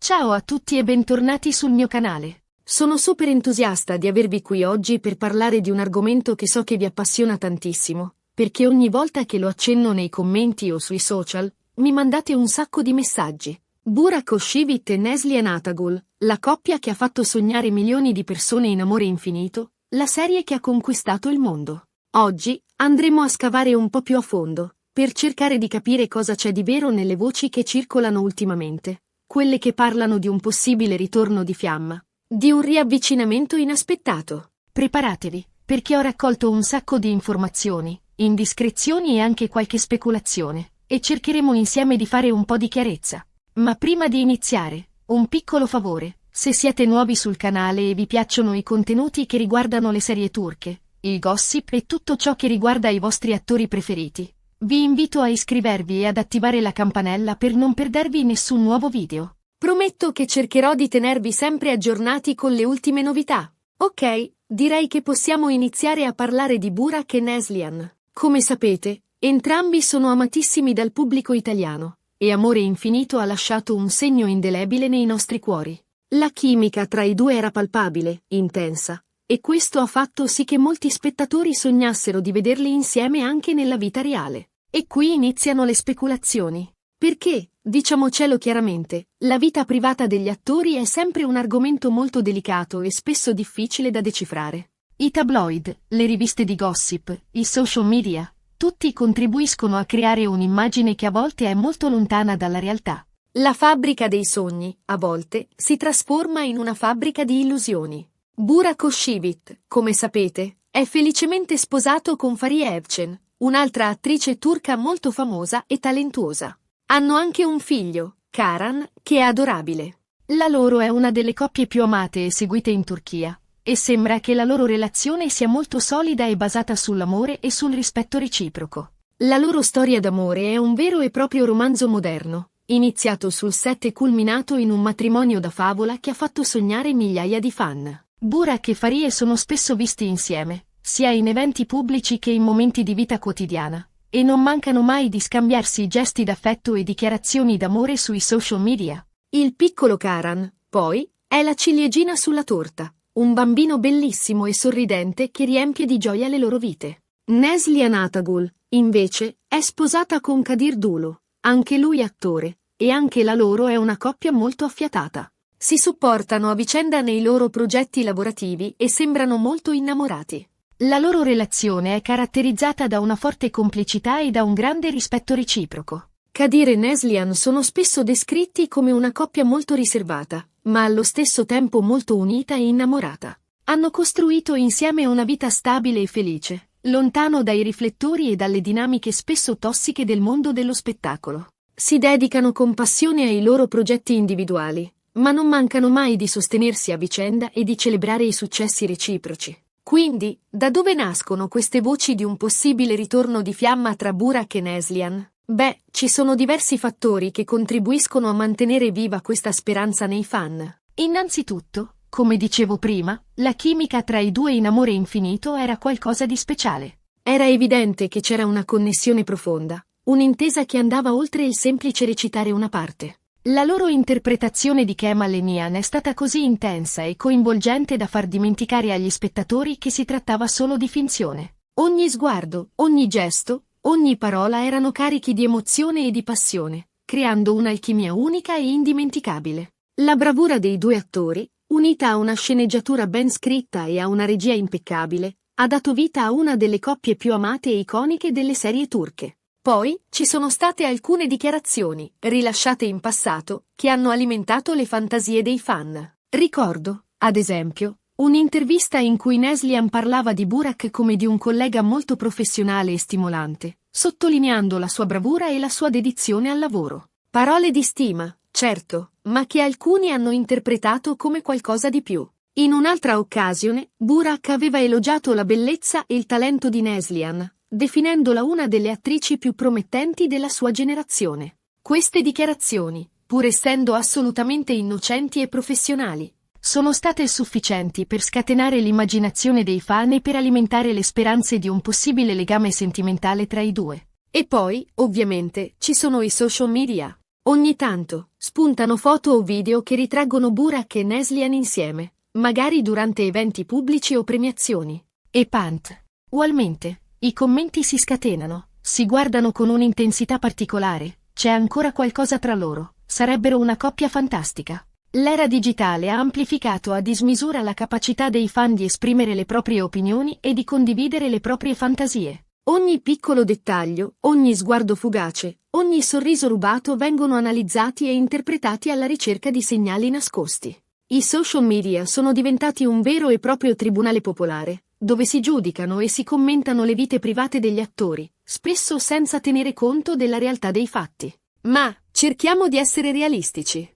Ciao a tutti e bentornati sul mio canale. Sono super entusiasta di avervi qui oggi per parlare di un argomento che so che vi appassiona tantissimo, perché ogni volta che lo accenno nei commenti o sui social, mi mandate un sacco di messaggi. Burak Özçivit e Neslihan Atagül, la coppia che ha fatto sognare milioni di persone in amore infinito, la serie che ha conquistato il mondo. Oggi andremo a scavare un po' più a fondo, per cercare di capire cosa c'è di vero nelle voci che circolano ultimamente, quelle che parlano di un possibile ritorno di fiamma, di un riavvicinamento inaspettato. Preparatevi, perché ho raccolto un sacco di informazioni, indiscrezioni e anche qualche speculazione, e cercheremo insieme di fare un po' di chiarezza. Ma prima di iniziare, un piccolo favore: se siete nuovi sul canale e vi piacciono i contenuti che riguardano le serie turche, il gossip e tutto ciò che riguarda i vostri attori preferiti, vi invito a iscrivervi e ad attivare la campanella per non perdervi nessun nuovo video. Prometto che cercherò di tenervi sempre aggiornati con le ultime novità. Ok, direi che possiamo iniziare a parlare di Burak e Neslihan. Come sapete, entrambi sono amatissimi dal pubblico italiano, e Amore Infinito ha lasciato un segno indelebile nei nostri cuori. La chimica tra i due era palpabile, intensa, e questo ha fatto sì che molti spettatori sognassero di vederli insieme anche nella vita reale. E qui iniziano le speculazioni. Perché, diciamocelo chiaramente, la vita privata degli attori è sempre un argomento molto delicato e spesso difficile da decifrare. I tabloid, le riviste di gossip, i social media, tutti contribuiscono a creare un'immagine che a volte è molto lontana dalla realtà. La fabbrica dei sogni, a volte, si trasforma in una fabbrica di illusioni. Burak Özçivit, come sapete, è felicemente sposato con Fariye Evcen, un'altra attrice turca molto famosa e talentuosa. Hanno anche un figlio, Karan, che è adorabile. La loro è una delle coppie più amate e seguite in Turchia, e sembra che la loro relazione sia molto solida e basata sull'amore e sul rispetto reciproco. La loro storia d'amore è un vero e proprio romanzo moderno, iniziato sul set e culminato in un matrimonio da favola che ha fatto sognare migliaia di fan. Burak e Fariye sono spesso visti insieme, sia in eventi pubblici che in momenti di vita quotidiana, e non mancano mai di scambiarsi gesti d'affetto e dichiarazioni d'amore sui social media. Il piccolo Karan, poi, è la ciliegina sulla torta, un bambino bellissimo e sorridente che riempie di gioia le loro vite. Neslihan Atagül, invece, è sposata con Kadir Dulu, anche lui attore, e anche la loro è una coppia molto affiatata. Si supportano a vicenda nei loro progetti lavorativi e sembrano molto innamorati. La loro relazione è caratterizzata da una forte complicità e da un grande rispetto reciproco. Kadir e Neslihan sono spesso descritti come una coppia molto riservata, ma allo stesso tempo molto unita e innamorata. Hanno costruito insieme una vita stabile e felice, lontano dai riflettori e dalle dinamiche spesso tossiche del mondo dello spettacolo. Si dedicano con passione ai loro progetti individuali, ma non mancano mai di sostenersi a vicenda e di celebrare i successi reciproci. Quindi, da dove nascono queste voci di un possibile ritorno di fiamma tra Burak e Neslihan? Beh, ci sono diversi fattori che contribuiscono a mantenere viva questa speranza nei fan. Innanzitutto, come dicevo prima, la chimica tra i due in Amore Infinito era qualcosa di speciale. Era evidente che c'era una connessione profonda, un'intesa che andava oltre il semplice recitare una parte. La loro interpretazione di Kemal e Nihan è stata così intensa e coinvolgente da far dimenticare agli spettatori che si trattava solo di finzione. Ogni sguardo, ogni gesto, ogni parola erano carichi di emozione e di passione, creando un'alchimia unica e indimenticabile. La bravura dei due attori, unita a una sceneggiatura ben scritta e a una regia impeccabile, ha dato vita a una delle coppie più amate e iconiche delle serie turche. Poi, ci sono state alcune dichiarazioni, rilasciate in passato, che hanno alimentato le fantasie dei fan. Ricordo, ad esempio, un'intervista in cui Neslihan parlava di Burak come di un collega molto professionale e stimolante, sottolineando la sua bravura e la sua dedizione al lavoro. Parole di stima, certo, ma che alcuni hanno interpretato come qualcosa di più. In un'altra occasione, Burak aveva elogiato la bellezza e il talento di Neslihan, definendola una delle attrici più promettenti della sua generazione. Queste dichiarazioni, pur essendo assolutamente innocenti e professionali, sono state sufficienti per scatenare l'immaginazione dei fan e per alimentare le speranze di un possibile legame sentimentale tra i due. E poi, ovviamente, ci sono i social media. Ogni tanto spuntano foto o video che ritraggono Burak e Neslihan insieme, magari durante eventi pubblici o premiazioni. E Pant. Ugualmente, i commenti si scatenano, si guardano con un'intensità particolare, c'è ancora qualcosa tra loro, sarebbero una coppia fantastica. L'era digitale ha amplificato a dismisura la capacità dei fan di esprimere le proprie opinioni e di condividere le proprie fantasie. Ogni piccolo dettaglio, ogni sguardo fugace, ogni sorriso rubato vengono analizzati e interpretati alla ricerca di segnali nascosti. I social media sono diventati un vero e proprio tribunale popolare, dove si giudicano e si commentano le vite private degli attori, spesso senza tenere conto della realtà dei fatti. Ma cerchiamo di essere realistici.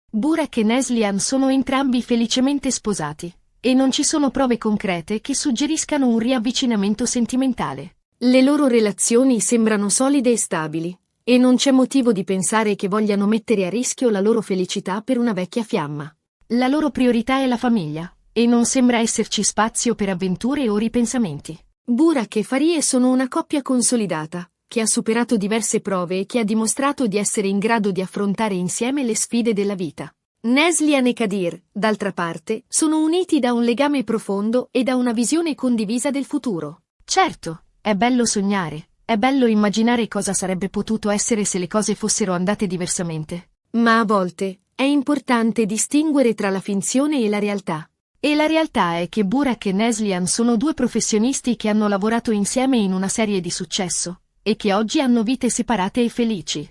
Burak e Neslihan sono entrambi felicemente sposati, e non ci sono prove concrete che suggeriscano un riavvicinamento sentimentale. Le loro relazioni sembrano solide e stabili, e non c'è motivo di pensare che vogliano mettere a rischio la loro felicità per una vecchia fiamma. La loro priorità è la famiglia, e non sembra esserci spazio per avventure o ripensamenti. Burak e Farie sono una coppia consolidata, che ha superato diverse prove e che ha dimostrato di essere in grado di affrontare insieme le sfide della vita. Neslihan e Kadir, d'altra parte, sono uniti da un legame profondo e da una visione condivisa del futuro. Certo, è bello sognare, è bello immaginare cosa sarebbe potuto essere se le cose fossero andate diversamente. Ma a volte è importante distinguere tra la finzione e la realtà. E la realtà è che Burak e Neslihan sono due professionisti che hanno lavorato insieme in una serie di successo, e che oggi hanno vite separate e felici.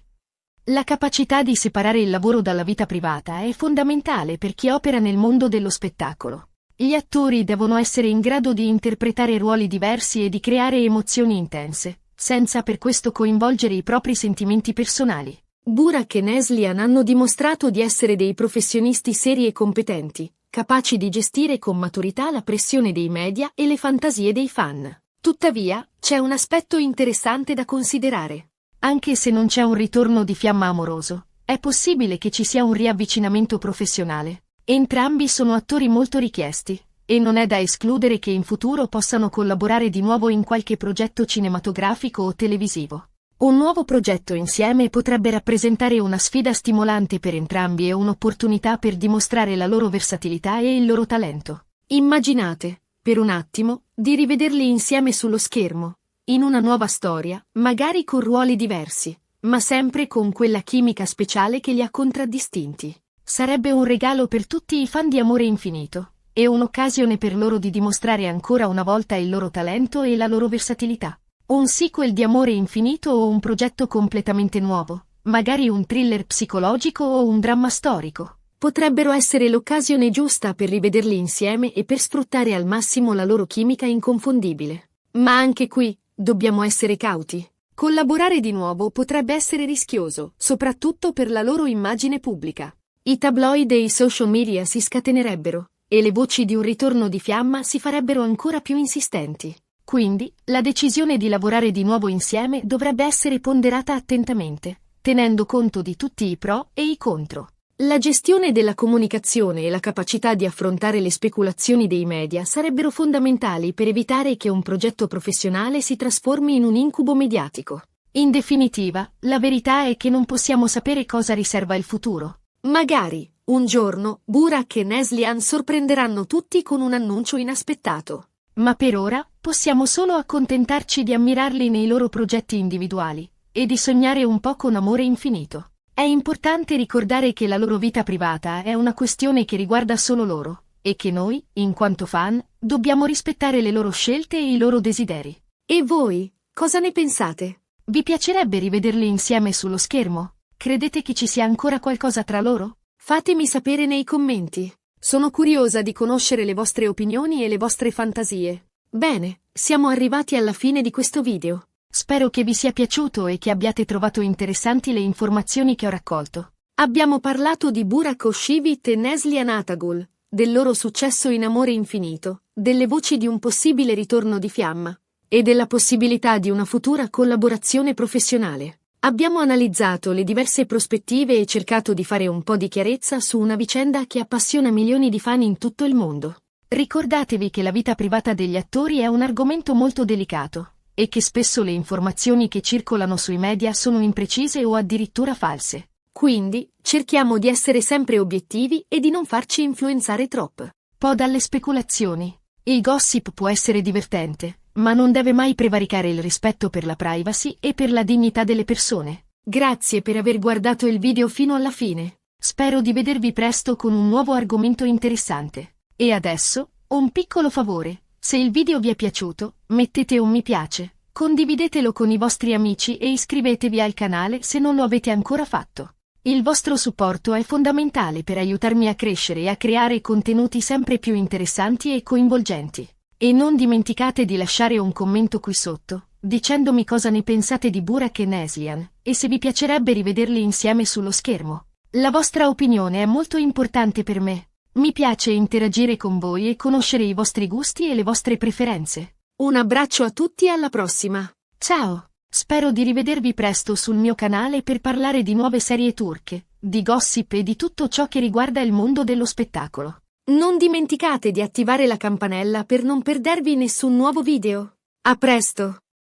La capacità di separare il lavoro dalla vita privata è fondamentale per chi opera nel mondo dello spettacolo. Gli attori devono essere in grado di interpretare ruoli diversi e di creare emozioni intense, senza per questo coinvolgere i propri sentimenti personali. Burak e Neslihan hanno dimostrato di essere dei professionisti seri e competenti, capaci di gestire con maturità la pressione dei media e le fantasie dei fan. Tuttavia, c'è un aspetto interessante da considerare. Anche se non c'è un ritorno di fiamma amoroso, è possibile che ci sia un riavvicinamento professionale. Entrambi sono attori molto richiesti, e non è da escludere che in futuro possano collaborare di nuovo in qualche progetto cinematografico o televisivo. Un nuovo progetto insieme potrebbe rappresentare una sfida stimolante per entrambi e un'opportunità per dimostrare la loro versatilità e il loro talento. Immaginate, per un attimo, di rivederli insieme sullo schermo, in una nuova storia, magari con ruoli diversi, ma sempre con quella chimica speciale che li ha contraddistinti. Sarebbe un regalo per tutti i fan di Amore Infinito, e un'occasione per loro di dimostrare ancora una volta il loro talento e la loro versatilità. Un sequel di Amore Infinito o un progetto completamente nuovo, magari un thriller psicologico o un dramma storico, potrebbero essere l'occasione giusta per rivederli insieme e per sfruttare al massimo la loro chimica inconfondibile. Ma anche qui, dobbiamo essere cauti. Collaborare di nuovo potrebbe essere rischioso, soprattutto per la loro immagine pubblica. I tabloid e i social media si scatenerebbero, e le voci di un ritorno di fiamma si farebbero ancora più insistenti. Quindi, la decisione di lavorare di nuovo insieme dovrebbe essere ponderata attentamente, tenendo conto di tutti i pro e i contro. La gestione della comunicazione e la capacità di affrontare le speculazioni dei media sarebbero fondamentali per evitare che un progetto professionale si trasformi in un incubo mediatico. In definitiva, la verità è che non possiamo sapere cosa riserva il futuro. Magari, un giorno, Burak e Neslihan sorprenderanno tutti con un annuncio inaspettato. Ma per ora, possiamo solo accontentarci di ammirarli nei loro progetti individuali, e di sognare un po' con Amore Infinito. È importante ricordare che la loro vita privata è una questione che riguarda solo loro, e che noi, in quanto fan, dobbiamo rispettare le loro scelte e i loro desideri. E voi, cosa ne pensate? Vi piacerebbe rivederli insieme sullo schermo? Credete che ci sia ancora qualcosa tra loro? Fatemi sapere nei commenti. Sono curiosa di conoscere le vostre opinioni e le vostre fantasie. Bene, siamo arrivati alla fine di questo video. Spero che vi sia piaciuto e che abbiate trovato interessanti le informazioni che ho raccolto. Abbiamo parlato di Burak Özçivit e Neslihan Atagul, del loro successo in Amore Infinito, delle voci di un possibile ritorno di fiamma, e della possibilità di una futura collaborazione professionale. Abbiamo analizzato le diverse prospettive e cercato di fare un po' di chiarezza su una vicenda che appassiona milioni di fan in tutto il mondo. Ricordatevi che la vita privata degli attori è un argomento molto delicato, e che spesso le informazioni che circolano sui media sono imprecise o addirittura false. Quindi, cerchiamo di essere sempre obiettivi e di non farci influenzare troppo dalle speculazioni. Il gossip può essere divertente, ma non deve mai prevaricare il rispetto per la privacy e per la dignità delle persone. Grazie per aver guardato il video fino alla fine. Spero di vedervi presto con un nuovo argomento interessante. E adesso, un piccolo favore. Se il video vi è piaciuto, mettete un mi piace, condividetelo con i vostri amici e iscrivetevi al canale se non lo avete ancora fatto. Il vostro supporto è fondamentale per aiutarmi a crescere e a creare contenuti sempre più interessanti e coinvolgenti. E non dimenticate di lasciare un commento qui sotto, dicendomi cosa ne pensate di Burak e Neslihan, e se vi piacerebbe rivederli insieme sullo schermo. La vostra opinione è molto importante per me. Mi piace interagire con voi e conoscere i vostri gusti e le vostre preferenze. Un abbraccio a tutti e alla prossima. Ciao! Spero di rivedervi presto sul mio canale per parlare di nuove serie turche, di gossip e di tutto ciò che riguarda il mondo dello spettacolo. Non dimenticate di attivare la campanella per non perdervi nessun nuovo video. A presto!